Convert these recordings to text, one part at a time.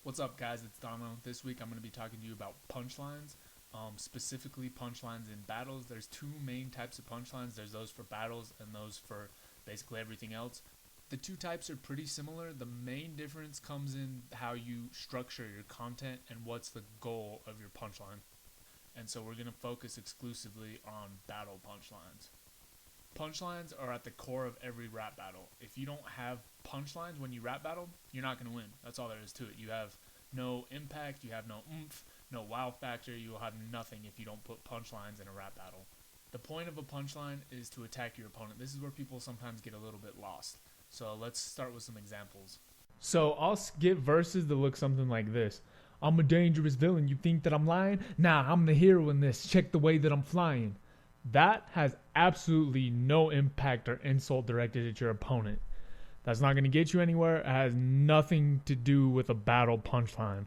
What's up, guys? It's Dono. This week I'm going to be talking to you about punchlines, specifically punchlines in battles. There's two main types of punchlines. There's those for battles and those for basically everything else. The two types are pretty similar. The main difference comes in how you structure your content and what's the goal of your punchline. And so we're going to focus exclusively on battle punchlines. Punchlines are at the core of every rap battle. If you don't have punchlines when you rap battle, you're not going to win. That's all there is to it. You have no impact, you have no umph, no wow factor, you will have nothing if you don't put punchlines in a rap battle. The point of a punchline is to attack your opponent. This is where people sometimes get a little bit lost. So let's start with some examples. So I'll skip verses that look something like this. I'm a dangerous villain. You think that I'm lying? Nah, I'm the hero in this. Check the way that I'm flying. That has absolutely no impact or insult directed at your opponent. That's not going to get you anywhere. It has nothing to do with a battle punchline.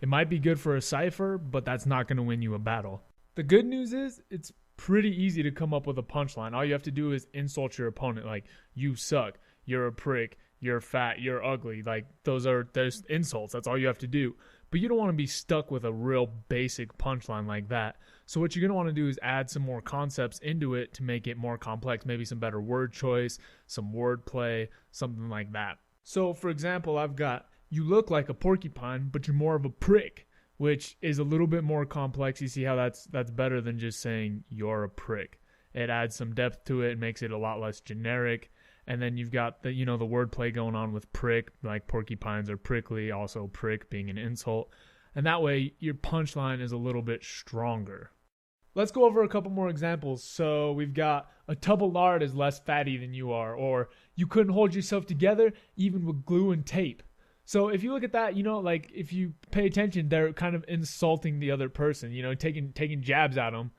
It might be good for a cipher, but that's not going to win you a battle. The good news is it's pretty easy to come up with a punchline. All you have to do is insult your opponent. Like, you suck, you're a prick, you're fat, you're ugly. Like, there's insults. That's all you have to do. But you don't want to be stuck with a real basic punchline like that. So what you're going to want to do is add some more concepts into it to make it more complex. Maybe some better word choice, some word play, something like that. So for example, I've got, you look like a porcupine, but you're more of a prick, which is a little bit more complex. You see how that's better than just saying you're a prick. It adds some depth to it and makes it a lot less generic. And then you've got the wordplay going on with prick, like porcupines are prickly, also prick being an insult. And that way your punchline is a little bit stronger. Let's go over a couple more examples. So we've got a tub of lard is less fatty than you are, or you couldn't hold yourself together even with glue and tape. So if you look at that, like if you pay attention, they're kind of insulting the other person, taking jabs at them.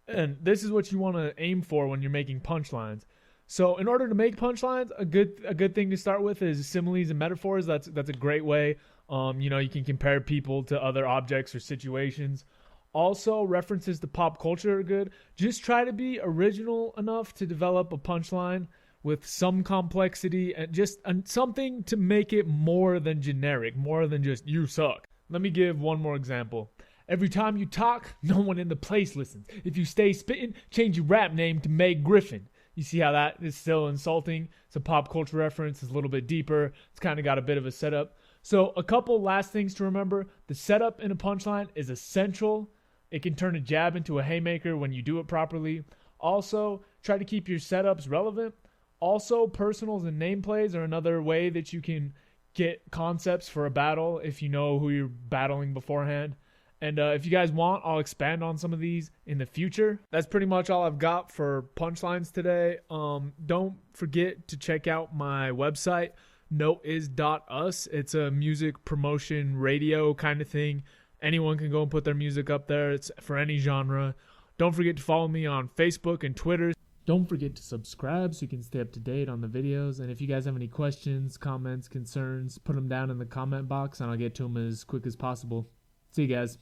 And this is what you want to aim for when you're making punchlines. So in order to make punchlines, a good thing to start with is similes and metaphors. That's a great way. You can compare people to other objects or situations. Also, references to pop culture are good. Just try to be original enough to develop a punchline with some complexity and just something to make it more than generic, more than just you suck. Let me give one more example. Every time you talk, no one in the place listens. If you stay spitting, change your rap name to Meg Griffin. You see how that is still insulting? It's a pop culture reference. It's a little bit deeper. It's kind of got a bit of a setup. So a couple last things to remember. The setup in a punchline is essential. It can turn a jab into a haymaker when you do it properly. Also, try to keep your setups relevant. Also, personals and nameplays are another way that you can get concepts for a battle if you know who you're battling beforehand. And if you guys want, I'll expand on some of these in the future. That's pretty much all I've got for punchlines today. Don't forget to check out my website, noteis.us. It's a music promotion radio kind of thing. Anyone can go and put their music up there. It's for any genre. Don't forget to follow me on Facebook and Twitter. Don't forget to subscribe so you can stay up to date on the videos. And if you guys have any questions, comments, concerns, put them down in the comment box and I'll get to them as quick as possible. See you guys.